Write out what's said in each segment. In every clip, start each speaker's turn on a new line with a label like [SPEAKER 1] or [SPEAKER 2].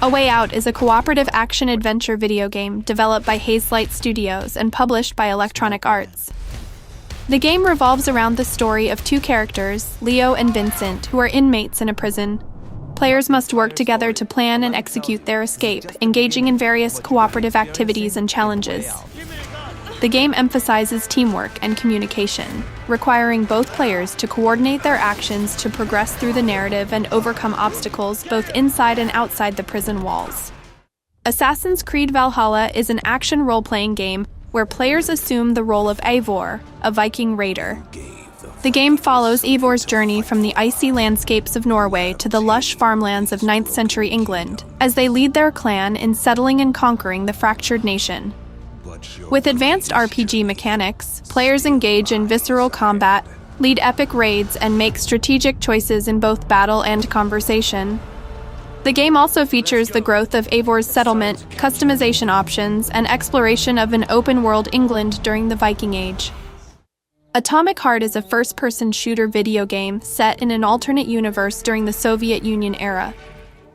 [SPEAKER 1] A Way Out is a cooperative action-adventure video game developed by Hazelight Studios and published by Electronic Arts. The game revolves around the story of two characters, Leo and Vincent, who are inmates in a prison. Players must work together to plan and execute their escape, engaging in various cooperative activities and challenges. The game emphasizes teamwork and communication, requiring both players to coordinate their actions to progress through the narrative and overcome obstacles both inside and outside the prison walls. Assassin's Creed Valhalla is an action role-playing game where players assume the role of Eivor, a Viking raider. The game follows Eivor's journey from the icy landscapes of Norway to the lush farmlands of 9th century England, as they lead their clan in settling and conquering the fractured nation. With advanced RPG mechanics, players engage in visceral combat, lead epic raids, and make strategic choices in both battle and conversation. The game also features the growth of Eivor's settlement, customization options, and exploration of an open-world England during the Viking Age. Atomic Heart is a first-person shooter video game set in an alternate universe during the Soviet Union era.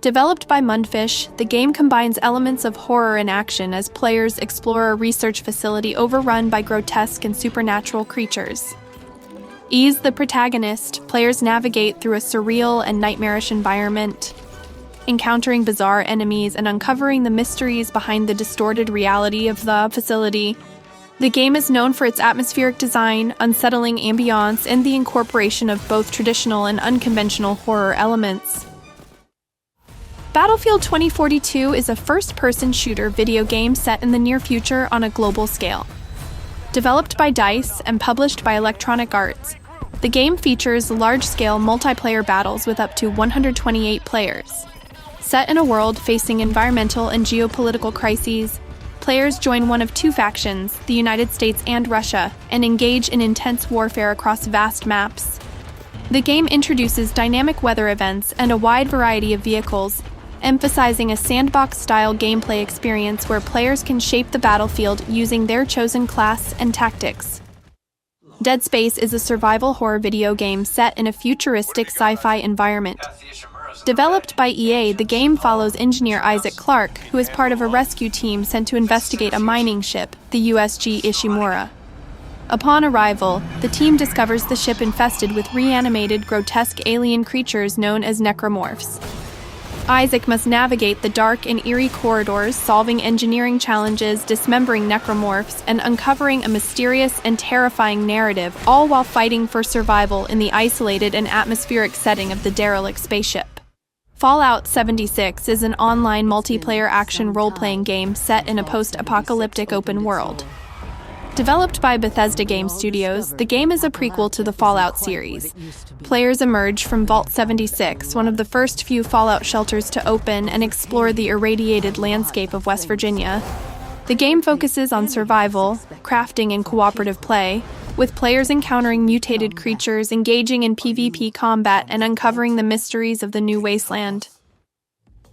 [SPEAKER 1] Developed by Mundfish, the game combines elements of horror and action as players explore a research facility overrun by grotesque and supernatural creatures. As the protagonist, players navigate through a surreal and nightmarish environment, encountering bizarre enemies and uncovering the mysteries behind the distorted reality of the facility. The game is known for its atmospheric design, unsettling ambiance, and the incorporation of both traditional and unconventional horror elements. Battlefield 2042 is a first-person shooter video game set in the near future on a global scale. Developed by DICE and published by Electronic Arts, the game features large-scale multiplayer battles with up to 128 players. Set in a world facing environmental and geopolitical crises, players join one of two factions, the United States and Russia, and engage in intense warfare across vast maps. The game introduces dynamic weather events and a wide variety of vehicles, emphasizing a sandbox-style gameplay experience where players can shape the battlefield using their chosen class and tactics. Dead Space is a survival horror video game set in a futuristic sci-fi environment. Developed by EA, the game follows engineer Isaac Clarke, who is part of a rescue team sent to investigate a mining ship, the USG Ishimura. Upon arrival, the team discovers the ship infested with reanimated, grotesque alien creatures known as necromorphs. Isaac must navigate the dark and eerie corridors, solving engineering challenges, dismembering necromorphs, and uncovering a mysterious and terrifying narrative, all while fighting for survival in the isolated and atmospheric setting of the derelict spaceship. Fallout 76 is an online multiplayer action role-playing game set in a post-apocalyptic open world. Developed by Bethesda Game Studios, the game is a prequel to the Fallout series. Players emerge from Vault 76, one of the first few Fallout shelters to open, and explore the irradiated landscape of West Virginia. The game focuses on survival, crafting, and cooperative play, with players encountering mutated creatures, engaging in PvP combat, and uncovering the mysteries of the new wasteland.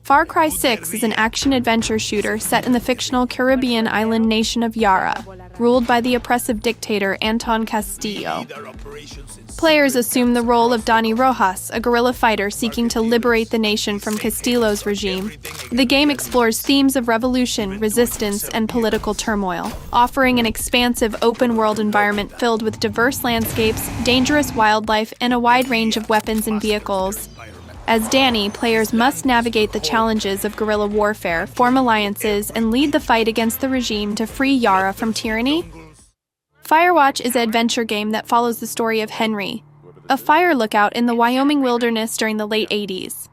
[SPEAKER 1] Far Cry 6 is an action-adventure shooter set in the fictional Caribbean island nation of Yara, ruled by the oppressive dictator Anton Castillo. Players assume the role of Dani Rojas, a guerrilla fighter seeking to liberate the nation from Castillo's regime. The game explores themes of revolution, resistance, and political turmoil, offering an expansive open-world environment filled with diverse landscapes, dangerous wildlife, and a wide range of weapons and vehicles. As Danny, players must navigate the challenges of guerrilla warfare, form alliances, and lead the fight against the regime to free Yara from tyranny. Firewatch is an adventure game that follows the story of Henry, a fire lookout in the Wyoming wilderness during the late 80s.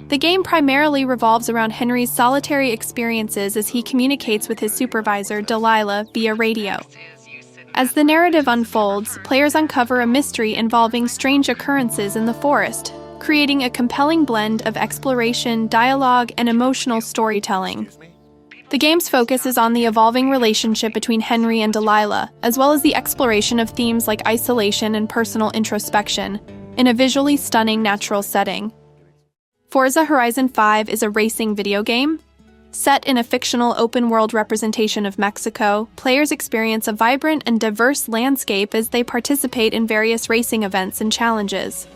[SPEAKER 1] The game primarily revolves around Henry's solitary experiences as he communicates with his supervisor, Delilah, via radio. As the narrative unfolds, players uncover a mystery involving strange occurrences in the forest, creating a compelling blend of exploration, dialogue, and emotional storytelling. The game's focus is on the evolving relationship between Henry and Delilah, as well as the exploration of themes like isolation and personal introspection, in a visually stunning natural setting. Forza Horizon 5 is a racing video game. Set in a fictional open-world representation of Mexico, players experience a vibrant and diverse landscape as they participate in various racing events and challenges.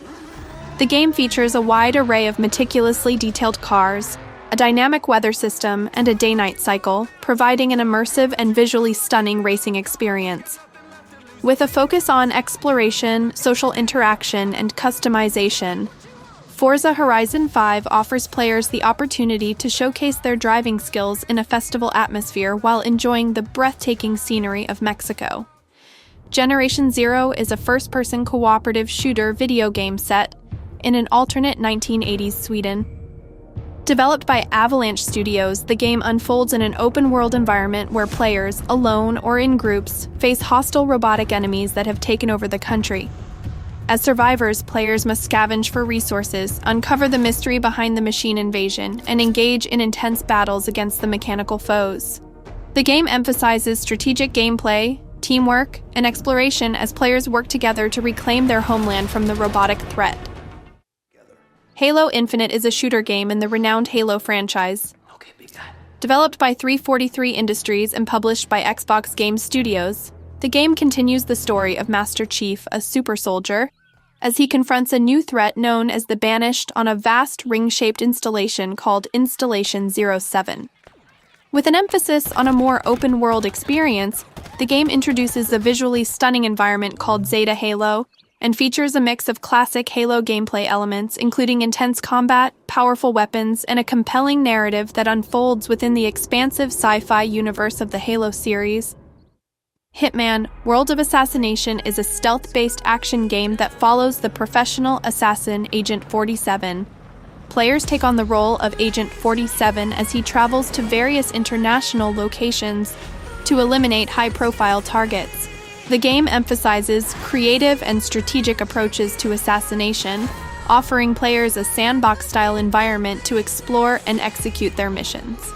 [SPEAKER 1] The game features a wide array of meticulously detailed cars, a dynamic weather system, and a day-night cycle, providing an immersive and visually stunning racing experience. With a focus on exploration, social interaction, and customization, Forza Horizon 5 offers players the opportunity to showcase their driving skills in a festival atmosphere while enjoying the breathtaking scenery of Mexico. Generation Zero is a first-person cooperative shooter video game set in an alternate 1980s Sweden. Developed by Avalanche Studios, the game unfolds in an open-world environment where players, alone or in groups, face hostile robotic enemies that have taken over the country. As survivors, players must scavenge for resources, uncover the mystery behind the machine invasion, and engage in intense battles against the mechanical foes. The game emphasizes strategic gameplay, teamwork, and exploration as players work together to reclaim their homeland from the robotic threat. Halo Infinite is a shooter game in the renowned Halo franchise. Developed by 343 Industries and published by Xbox Game Studios, the game continues the story of Master Chief, a super soldier, as he confronts a new threat known as the Banished on a vast ring-shaped installation called Installation 07. With an emphasis on a more open-world experience, the game introduces a visually stunning environment called Zeta Halo and features a mix of classic Halo gameplay elements, including intense combat, powerful weapons, and a compelling narrative that unfolds within the expansive sci-fi universe of the Halo series. Hitman: World of Assassination is a stealth-based action game that follows the professional assassin Agent 47. Players take on the role of Agent 47 as he travels to various international locations to eliminate high-profile targets. The game emphasizes creative and strategic approaches to assassination, offering players a sandbox-style environment to explore and execute their missions.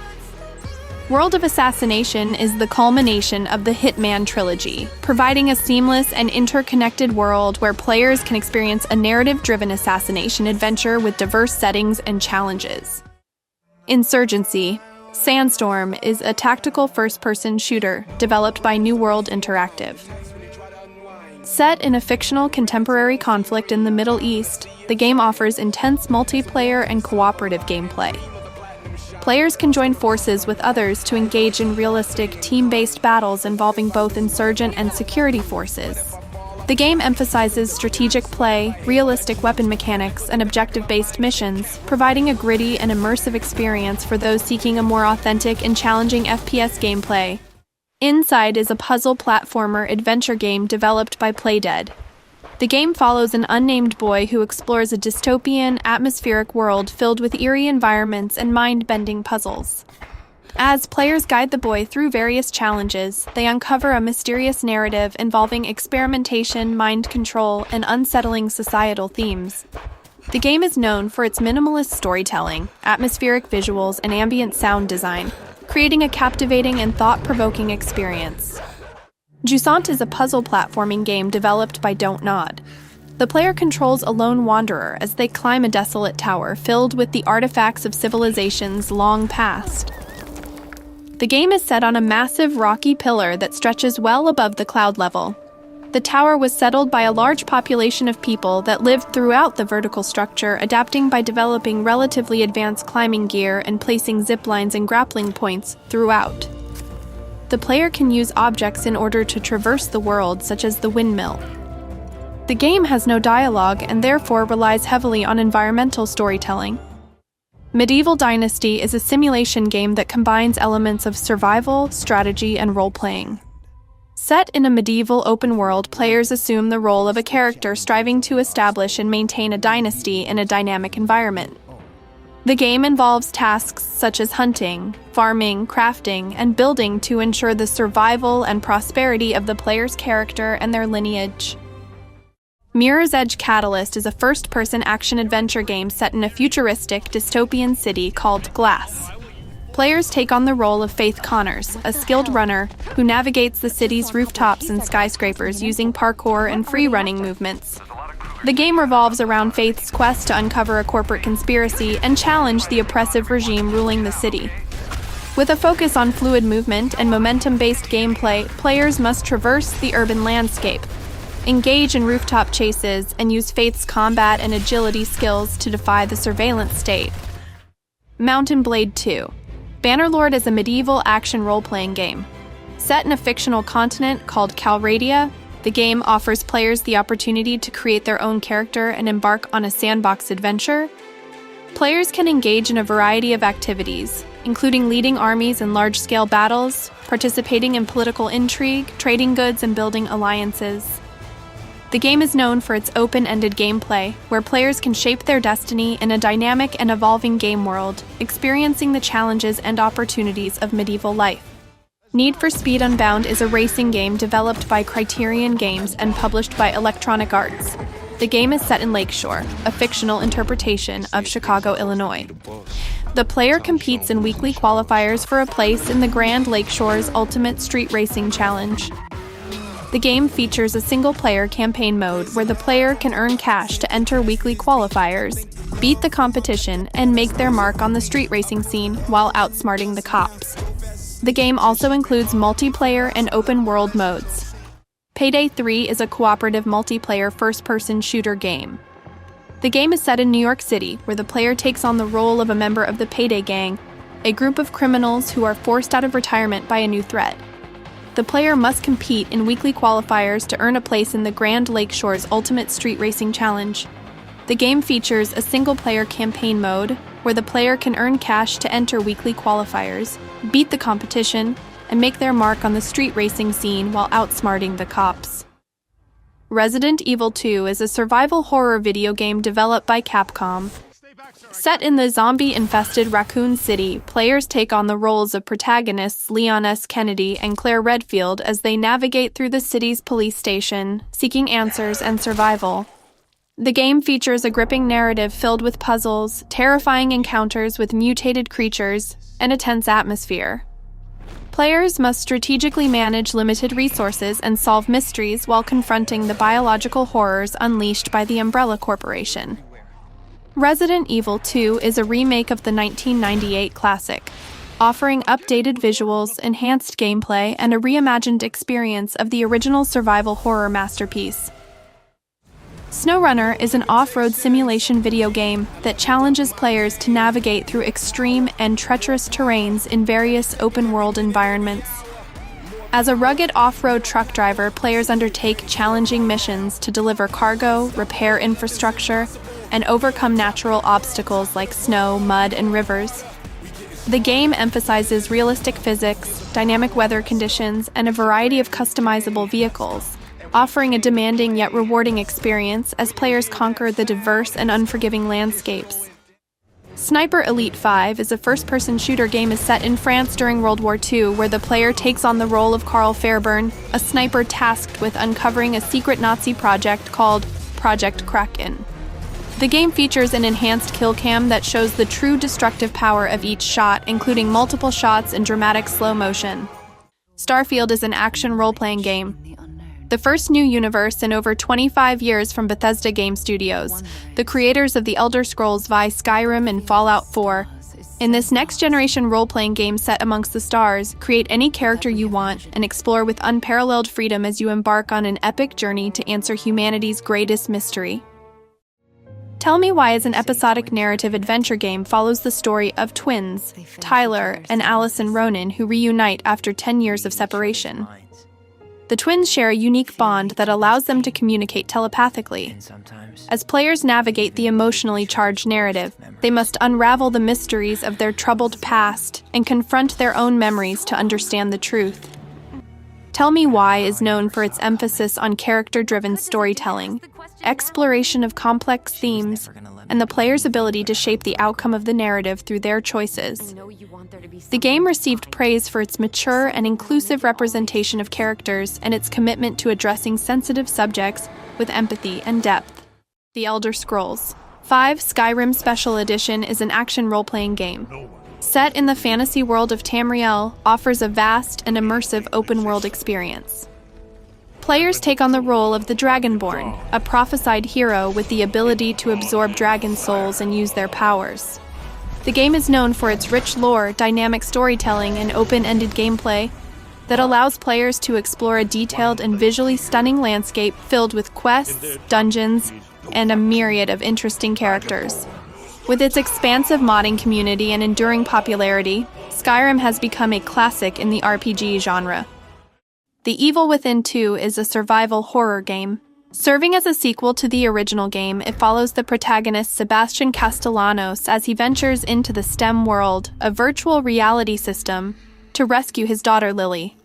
[SPEAKER 1] World of Assassination is the culmination of the Hitman trilogy, providing a seamless and interconnected world where players can experience a narrative-driven assassination adventure with diverse settings and challenges. Insurgency Sandstorm is a tactical first-person shooter developed by New World Interactive. Set in a fictional contemporary conflict in the Middle East, the game offers intense multiplayer and cooperative gameplay. Players can join forces with others to engage in realistic, team-based battles involving both insurgent and security forces. The game emphasizes strategic play, realistic weapon mechanics, and objective-based missions, providing a gritty and immersive experience for those seeking a more authentic and challenging FPS gameplay. Inside is a puzzle platformer adventure game developed by PayDay. The game follows an unnamed boy who explores a dystopian, atmospheric world filled with eerie environments and mind-bending puzzles. As players guide the boy through various challenges, they uncover a mysterious narrative involving experimentation, mind control, and unsettling societal themes. The game is known for its minimalist storytelling, atmospheric visuals, and ambient sound design, creating a captivating and thought-provoking experience. Jusant is a puzzle platforming game developed by Don't Nod. The player controls a lone wanderer as they climb a desolate tower filled with the artifacts of civilizations long past. The game is set on a massive rocky pillar that stretches well above the cloud level. The tower was settled by a large population of people that lived throughout the vertical structure, adapting by developing relatively advanced climbing gear and placing zip lines and grappling points throughout. The player can use objects in order to traverse the world, such as the windmill. The game has no dialogue and therefore relies heavily on environmental storytelling. Medieval Dynasty is a simulation game that combines elements of survival, strategy, and role-playing. Set in a medieval open world, players assume the role of a character striving to establish and maintain a dynasty in a dynamic environment. The game involves tasks such as hunting, farming, crafting, and building to ensure the survival and prosperity of the player's character and their lineage. Mirror's Edge Catalyst is a first-person action-adventure game set in a futuristic, dystopian city called Glass. Players take on the role of Faith Connors, a skilled runner who navigates the city's rooftops and skyscrapers using parkour and free-running movements. The game revolves around Faith's quest to uncover a corporate conspiracy and challenge the oppressive regime ruling the city. With a focus on fluid movement and momentum-based gameplay, players must traverse the urban landscape, engage in rooftop chases, and use Faith's combat and agility skills to defy the surveillance state. Mountain Blade 2. Bannerlord is a medieval action role-playing game. Set in a fictional continent called Calradia, the game offers players the opportunity to create their own character and embark on a sandbox adventure. Players can engage in a variety of activities, including leading armies in large-scale battles, participating in political intrigue, trading goods, and building alliances. The game is known for its open-ended gameplay, where players can shape their destiny in a dynamic and evolving game world, experiencing the challenges and opportunities of medieval life. Need for Speed Unbound is a racing game developed by Criterion Games and published by Electronic Arts. The game is set in Lakeshore, a fictional interpretation of Chicago, Illinois. The player competes in weekly qualifiers for a place in the Grand Lakeshore's Ultimate Street Racing Challenge. The game features a single-player campaign mode where the player can earn cash to enter weekly qualifiers, beat the competition, and make their mark on the street racing scene while outsmarting the cops. The game also includes multiplayer and open-world modes. PayDay 3 is a cooperative multiplayer first-person shooter game. The game is set in New York City, where the player takes on the role of a member of the PayDay gang, a group of criminals who are forced out of retirement by a new threat. The player must compete in weekly qualifiers to earn a place in the Grand Lakeshore's Ultimate Street Racing Challenge. The game features a single-player campaign mode, where the player can earn cash to enter weekly qualifiers, beat the competition, and make their mark on the street racing scene while outsmarting the cops. Resident Evil 2 is a survival horror video game developed by Capcom. Set in the zombie-infested Raccoon City, players take on the roles of protagonists Leon S. Kennedy and Claire Redfield as they navigate through the city's police station, seeking answers and survival. The game features a gripping narrative filled with puzzles, terrifying encounters with mutated creatures, and a tense atmosphere. Players must strategically manage limited resources and solve mysteries while confronting the biological horrors unleashed by the Umbrella Corporation. Resident Evil 2 is a remake of the 1998 classic, offering updated visuals, enhanced gameplay, and a reimagined experience of the original survival horror masterpiece. SnowRunner is an off-road simulation video game that challenges players to navigate through extreme and treacherous terrains in various open-world environments. As a rugged off-road truck driver, players undertake challenging missions to deliver cargo, repair infrastructure, and overcome natural obstacles like snow, mud, and rivers. The game emphasizes realistic physics, dynamic weather conditions, and a variety of customizable vehicles, offering a demanding yet rewarding experience as players conquer the diverse and unforgiving landscapes. Sniper Elite 5 is a first-person shooter game set in France during World War II, where the player takes on the role of Carl Fairburn, a sniper tasked with uncovering a secret Nazi project called Project Kraken. The game features an enhanced kill cam that shows the true destructive power of each shot, including multiple shots and dramatic slow motion. Starfield is an action role-playing game. The first new universe in over 25 years from Bethesda Game Studios, the creators of The Elder Scrolls V, Skyrim, and Fallout 4. In this next-generation role-playing game set amongst the stars, create any character you want and explore with unparalleled freedom as you embark on an epic journey to answer humanity's greatest mystery. Tell Me Why is an episodic narrative adventure game follows the story of twins, Tyler and Allison Ronan, who reunite after 10 years of separation. The twins share a unique bond that allows them to communicate telepathically. As players navigate the emotionally charged narrative, they must unravel the mysteries of their troubled past and confront their own memories to understand the truth. Tell Me Why is known for its emphasis on character-driven storytelling, exploration of complex themes, and the player's ability to shape the outcome of the narrative through their choices. The game received praise for its mature and inclusive representation of characters and its commitment to addressing sensitive subjects with empathy and depth. The Elder Scrolls V Skyrim Special Edition is an action role-playing game. Set in the fantasy world of Tamriel, offers a vast and immersive open-world experience. Players take on the role of the Dragonborn, a prophesied hero with the ability to absorb dragon souls and use their powers. The game is known for its rich lore, dynamic storytelling, and open-ended gameplay that allows players to explore a detailed and visually stunning landscape filled with quests, dungeons, and a myriad of interesting characters. With its expansive modding community and enduring popularity, Skyrim has become a classic in the RPG genre. The Evil Within 2 is a survival horror game. Serving as a sequel to the original game, it follows the protagonist Sebastian Castellanos as he ventures into the STEM world, a virtual reality system, to rescue his daughter Lily.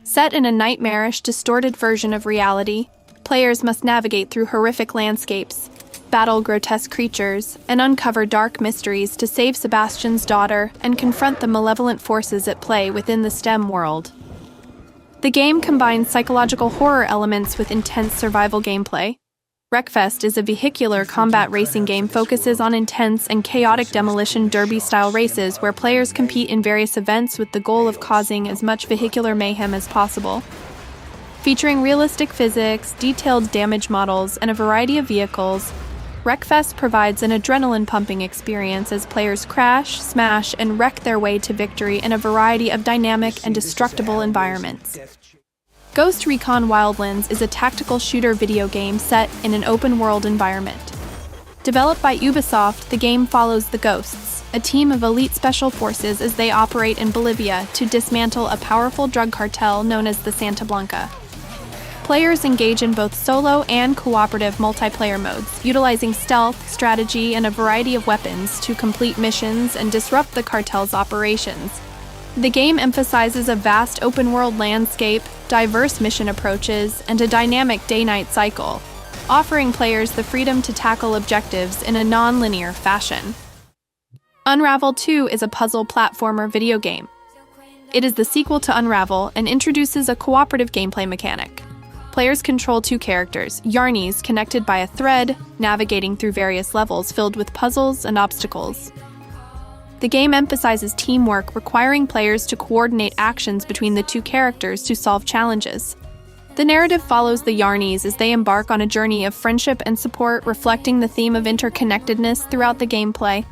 [SPEAKER 1] Set in a nightmarish, distorted version of reality, players must navigate through horrific landscapes, battle grotesque creatures, and uncover dark mysteries to save Sebastian's daughter and confront the malevolent forces at play within the STEM world. The game combines psychological horror elements with intense survival gameplay. Wreckfest is a vehicular combat racing game focuses on intense and chaotic demolition derby-style races where players compete in various events with the goal of causing as much vehicular mayhem as possible. Featuring realistic physics, detailed damage models, and a variety of vehicles, Wreckfest provides an adrenaline-pumping experience as players crash, smash, and wreck their way to victory in a variety of dynamic and destructible environments. Ghost Recon Wildlands is a tactical shooter video game set in an open-world environment. Developed by Ubisoft, the game follows the Ghosts, a team of elite special forces as they operate in Bolivia to dismantle a powerful drug cartel known as the Santa Blanca. Players engage in both solo and cooperative multiplayer modes, utilizing stealth, strategy, and a variety of weapons to complete missions and disrupt the cartel's operations. The game emphasizes a vast open-world landscape, diverse mission approaches, and a dynamic day-night cycle, offering players the freedom to tackle objectives in a non-linear fashion. Unravel 2 is a puzzle platformer video game. It is the sequel to Unravel and introduces a cooperative gameplay mechanic. Players control two characters, Yarnies, connected by a thread, navigating through various levels filled with puzzles and obstacles. The game emphasizes teamwork, requiring players to coordinate actions between the two characters to solve challenges. The narrative follows the Yarnies as they embark on a journey of friendship and support, reflecting the theme of interconnectedness throughout the gameplay.